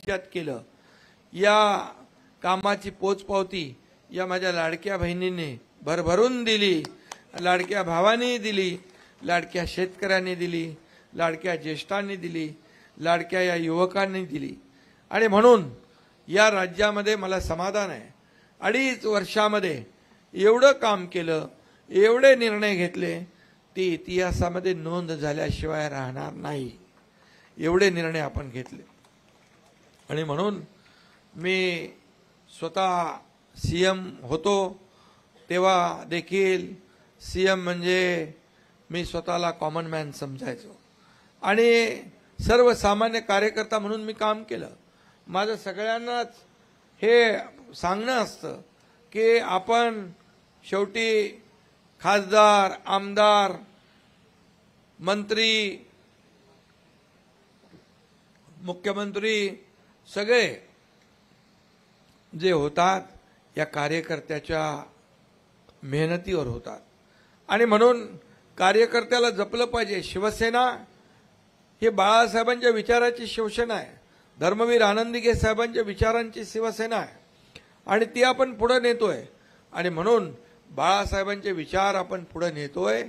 राज्यात केलं, या कामाची पोचपावती या माझ्या लाडक्या बहिणीने भरभरून दिली, लाडक्या भावांनी दिली, लाडक्या शेतकऱ्यांनी दिली, लाडक्या ज्येष्ठांनी दिली, लाडक्या या युवकांनी दिली. आणि म्हणून या राज्यामध्ये मला समाधान आहे. 2.5 वर्षामध्ये एवढं काम केलं, एवढे निर्णय घेतले, ते इतिहासामध्ये नोंद झाल्याशिवाय राहणार नाही. एवढे निर्णय आपण घेतले. आणि म्हणून मी स्वतः सीएम होतो तेव्हा देखील सीएम म्हणजे मी स्वतःला कॉमन मॅन समजायचो आणि सर्वसामान्य कार्यकर्ता म्हणून मी काम केलं. माझं सगळ्यांनाच हे सांगणं असतं की आपण शेवटी खासदार, आमदार, मंत्री, मुख्यमंत्री सगळे जे होतात या कार्यकर्त्याच्या मेहनतीवर होतात. आणि म्हणून कार्यकर्त्याला जपलं पाहिजे. शिवसेना हे बाळासाहेबांच्या विचाराची शिवसेना आहे, धर्मवीर आनंदीगे साहेबांच्या विचारांची शिवसेना आहे आणि ती आपण पुढे नेतोय. आणि म्हणून बाळासाहेबांचे विचार आपण पुढे नेतोय.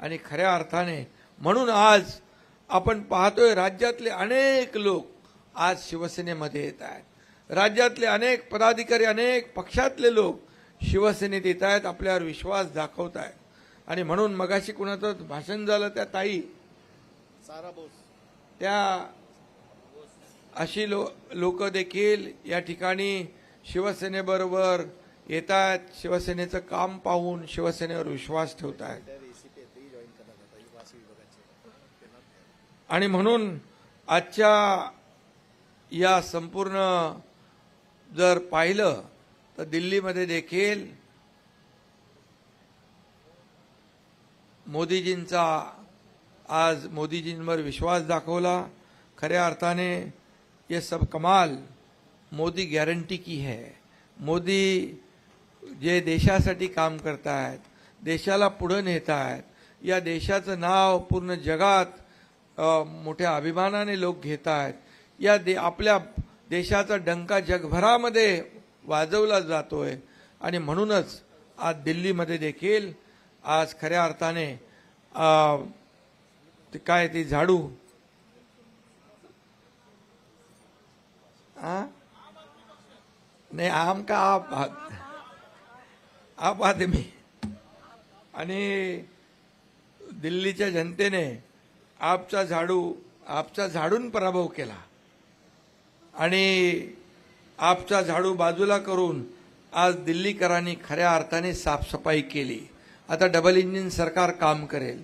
आणि खऱ्या अर्थाने म्हणून आज आपण पाहतोय राज्यातले अनेक लोक आज शिवसेनेमध्ये येत आहेत. राज्यातले अनेक पदाधिकारी, अनेक पक्षातले लोक शिवसेनेत येत आहेत, आपल्यावर विश्वास दाखवत आहेत. आणि म्हणून मगाशी कुणाचं भाषण झालं त्या ताई सारा बोस, त्या अशी लोक देखील या ठिकाणी शिवसेनेबरोबर येत आहेत, शिवसेनेचं काम पाहून शिवसेनेवर विश्वास ठेवत आहेत. आणि म्हणून आजच्या या संपूर्ण जर पाहिलं तर दिल्लीमध्ये देखील मोदीजींचा आज मोदीजींवर विश्वास दाखवला. खऱ्या अर्थाने ये सब कमाल मोदी गॅरंटी की है. मोदी जे देशासाठी काम करतायत, देशाला पुढे नेत आहेत, या देशाचं नाव पूर्ण जगात मोठ्या अभिमानाने लोक घेत आहेत. या आपल्या देशाचा डंका जगभरामध्ये वाजवला जातोय. आणि म्हणूनच आज दिल्लीमध्ये देखील आज खऱ्या अर्थाने काय ती झाडू नाही आम का आप आदमी आणि दिल्लीच्या जनतेने आपचा झाडून पराभव केला आणि आपचा झाडू बाजूला करून आज दिल्लीकरांनी खऱ्या अर्थाने साफसफाई केली. आता डबल इंजिन सरकार काम करेल.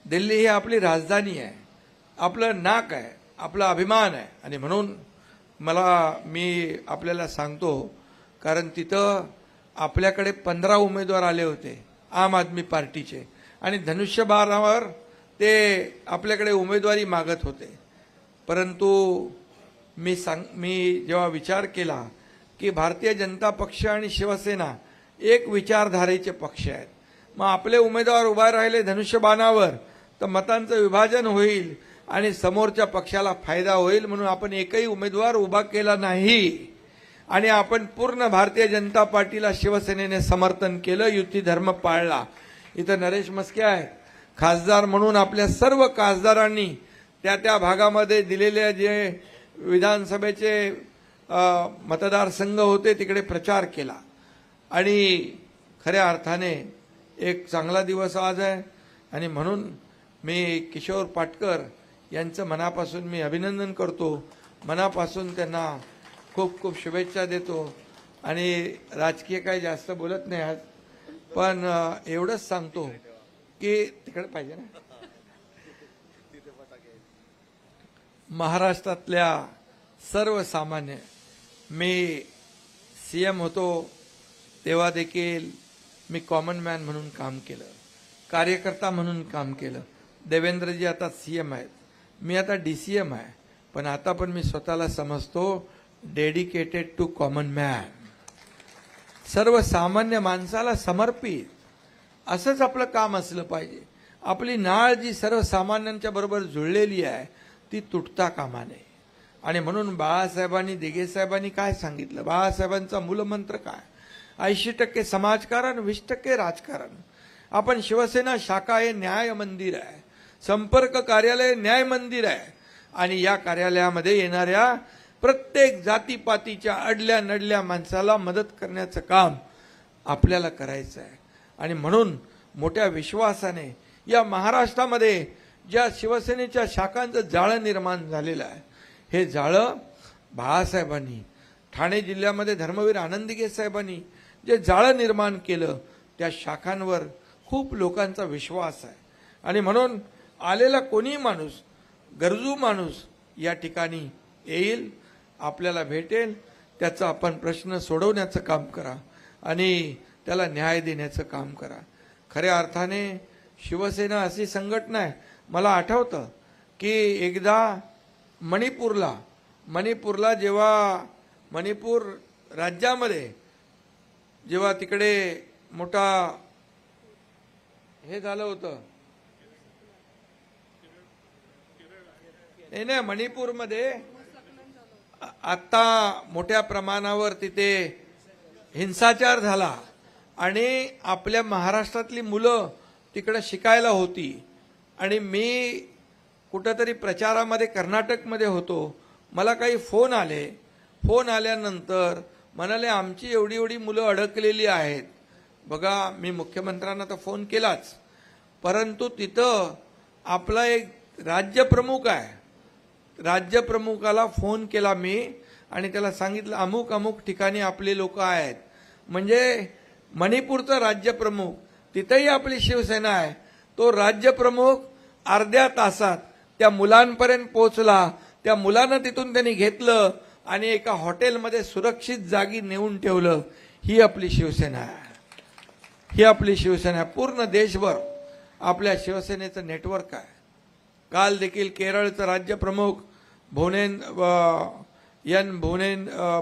दिल्ली ही आपली राजधानी आहे, आपलं नाक आहे, आपला अभिमान आहे. आणि म्हणून मी आपल्याला सांगतो, कारण तिथं आपल्याकडे 15 उमेदवार आले होते आम आदमी पार्टीचे आणि धनुष्यबाणावर ते आपल्याकडे उमेदवारी मागत होते. परंतु मी जेव्हा विचार केला की भारतीय जनता पक्ष आणि शिवसेना एक विचारधारेचे पक्ष आहेत, मग आपले उमेदवार उभा राहिले धनुष्यबाणावर तर मतांचं विभाजन होईल आणि समोरच्या पक्षाला फायदा होईल. म्हणून आपण एकही उमेदवार उभा केला नाही आणि आपण पूर्ण भारतीय जनता पार्टीला शिवसेनेने समर्थन केलं, युती धर्म पाळला. इथं नरेश मस्के आहेत खासदार म्हणून. आपल्या सर्व खासदारांनी त्या भागामध्ये दिलेल्या जे विधानसभेचे मतदारसंघ होते तिकडे प्रचार केला. आणि खऱ्या अर्थाने एक चांगला दिवस आज आहे. आणि म्हणून मी किशोर पाटकर यांचं मनापासून मी अभिनंदन करतो, मनापासून त्यांना खूप खूप शुभेच्छा देतो. आणि राजकीय काही जास्त बोलत नाही आज, पण एवढंच सांगतो की तिकडे पाहिजे ना, महाराष्ट्रातल्या सर्वसामान्य, मी सीएम होतो तेव्हा देखील मी कॉमन मॅन म्हणून काम केलं, कार्यकर्ता म्हणून काम केलं. देवेंद्रजी आता सीएम आहेत, मी आता डीसीएम आहे, पण आता पण मी स्वतःला समजतो डेडिकेटेड टू कॉमन मॅन, सर्वसामान्य माणसाला समर्पित. असंच आपलं काम असलं पाहिजे. आपली नाळ जी सर्वसामान्यांच्या बरोबर जुळलेली आहे ती तुटता कामा नये. आणि म्हणून बाळासाहेबांनी, दिघे साहेबांनी काय सांगितलं, बाळासाहेबांचा मूलमंत्र काय, 80% समाजकारण, 20% राजकारण. आपण शिवसेना शाखा हे न्याय मंदिर आहे, संपर्क कार्यालय न्याय मंदिर आहे. आणि या कार्यालयामध्ये येणाऱ्या प्रत्येक जातीपातीच्या अडल्या नडल्या माणसाला मदत करण्याचं काम आपल्याला करायचं आहे. आणि म्हणून मोठ्या विश्वासाने या महाराष्ट्रामध्ये ज्या शिवसेनेच्या शाखांचं जाळं निर्माण झालेलं आहे, हे जाळं बाळासाहेबांनी, ठाणे जिल्ह्यामध्ये धर्मवीर आनंदगे साहेबांनी जे जाळं निर्माण केलं, त्या शाखांवर खूप लोकांचा विश्वास आहे. आणि म्हणून आलेला कोणी माणूस, गरजू माणूस या ठिकाणी येईल, आपल्याला भेटेल, त्याचा आपण प्रश्न सोडवण्याचं काम करा आणि त्याला न्याय देण्याचं काम करा. खऱ्या अर्थाने शिवसेना अशी संघटना आहे. मला आठवतं की एकदा मणिपूरला जेव्हा मणिपूर राज्यामध्ये जेव्हा तिकडे मोठा हे झालं होतं, नाही मणिपूरमध्ये आता मोठ्या प्रमाणावर तिथे हिंसाचार झाला आणि आपल्या महाराष्ट्रातली मुलं तिकडे शिकायला होती. आणि मी कुठंतरी प्रचारामध्ये कर्नाटकमध्ये होतो. मला काही फोन आल्यानंतर म्हणाले आमची एवढी एवढी मुलं अडकलेली आहेत. बघा, मी मुख्यमंत्र्यांना तर फोन केलाच, परंतु तिथं आपला एक राज्यप्रमुख आहे, राज्यप्रमुखाला फोन केला मी आणि त्याला सांगितलं अमुक अमुक ठिकाणी आपले लोक आहेत. म्हणजे मणिपूरचा राज्यप्रमुख, तिथेही आपली शिवसेना आहे. तो राज्यप्रमुख अर्ध्या तासात त्या मुलांपर्यंत पोहोचला. त्या मुलांना तिथून त्यांनी घेतलं आणि एका हॉटेलमध्ये सुरक्षित जागी नेऊन ठेवलं. ही आपली शिवसेना आहे, ही आपली शिवसेना आहे. पूर्ण देशभर आपल्या शिवसेनेचं नेटवर्क आहे. काल देखील केरळचं राज्यप्रमुख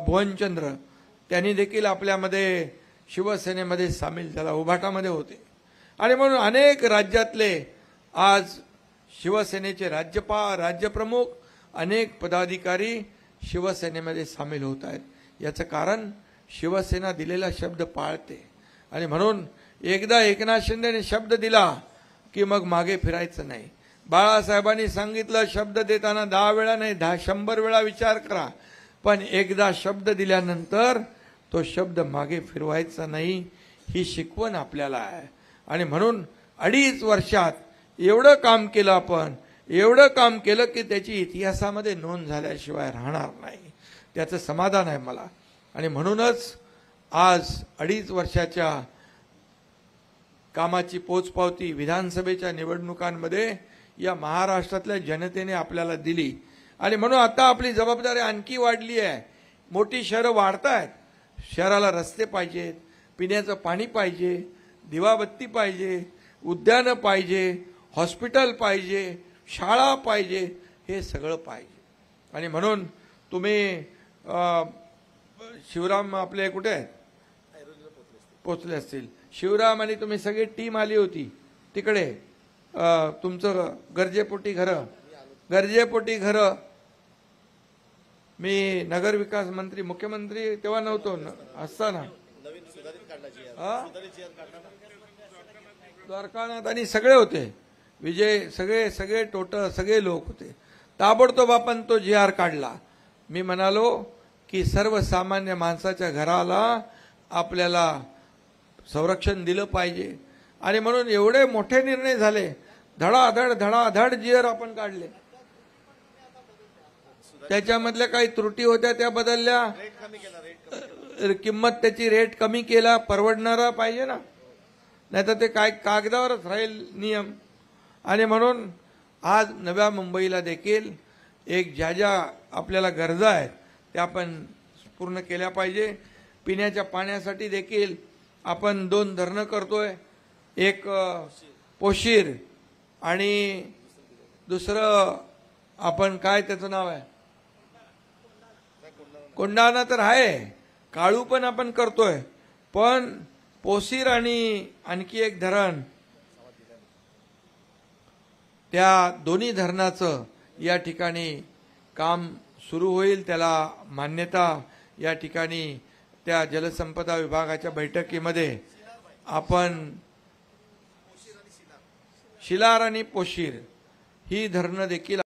भुवनचंद्र त्यांनी देखील आपल्यामध्ये शिवसेनेमध्ये सामील झाला, उभाटामध्ये होते. आणि म्हणून अनेक राज्यातले आज शिवसेनेचे राज्यप्रमुख, अनेक पदाधिकारी शिवसेनेमध्ये सामील होत आहेत. याचं कारण शिवसेना दिलेला शब्द पाळते. आणि म्हणून एकदा एकनाथ शिंदेने शब्द दिला की मग मागे फिरायचं नाही. बाळासाहेबांनी सांगितलं शब्द देताना 10 वेळा नाही 100 वेळा विचार करा, पण एकदा शब्द दिल्यानंतर तो शब्द मागे फिरवायचा नाही, ही शिकवण आपल्याला आहे. आणि म्हणून 2.5 वर्षात एवढं काम केलं आपण, एवढं काम केलं की त्याची इतिहासामध्ये नोंद झाल्याशिवाय राहणार नाही. त्याचं समाधान आहे मला. आणि म्हणूनच आज 2.5 वर्षाच्या कामाची पोचपावती विधानसभेच्या निवडणुकांमध्ये या महाराष्ट्रातल्या जनतेने आपल्याला दिली. आणि म्हणून आता आपली जबाबदारी आणखी वाढली आहे. मोठी शहरं वाढत आहेत, शहराला रस्ते पाहिजेत, पिण्याचं पाणी पाहिजे, दिवाबत्ती पाहिजे, उद्यानं पाहिजे, हॉस्पिटल पाहिजे, शाळा पाहिजे, हे सगळं पाहिजे. आणि म्हणून तुम्ही शिवराम आपले कुठे आहेत, पोचले असतील. शिवराम आणि तुम्ही सगळी टीम आली होती तिकडे, तुमचं गरजेपोटी घरं. मी नगर विकास मंत्री, मुख्यमंत्री तेव्हा नव्हतो असताना द्वारकानाथ आणि सगळे होते, विजय, सगळे टोटल सगळे लोक होते. ताबडतोब आपण तो GR काढला. मी म्हणालो की सर्वसामान्य माणसाच्या घराला आपल्याला संरक्षण दिलं पाहिजे. आणि म्हणून एवढे मोठे निर्णय झाले, धडाधड GR आपण काढले. त्याच्यामधल्या काही त्रुटी होत्या त्या बदलल्या, किंमत त्याची रेट कमी केला, परवडणारा पाहिजे ना, नाहीतर ते काय कागदावरच राहील नियम. आणि म्हणून आज नव्या मुंबईला देखील ज्या आपल्याला गरजा आहेत त्या आपण पूर्ण केल्या पाहिजे. पिण्याच्या पाण्यासाठी देखील आपण 2 धरणं करतोय, एक पोशीर आणि दुसरं आपण काय त्याचं नाव आहे, कोंढाणा तर आहे, काळू पण आपण करतोय, पण पोशीर आणि आणखी एक धरण, त्या दोन्ही धरणाचं या ठिकाणी काम सुरू होईल त्याला मान्यता या ठिकाणी त्या जलसंपदा विभागाच्या बैठकीमध्ये आपण शिलार आणि पोशीर ही धरणं देखील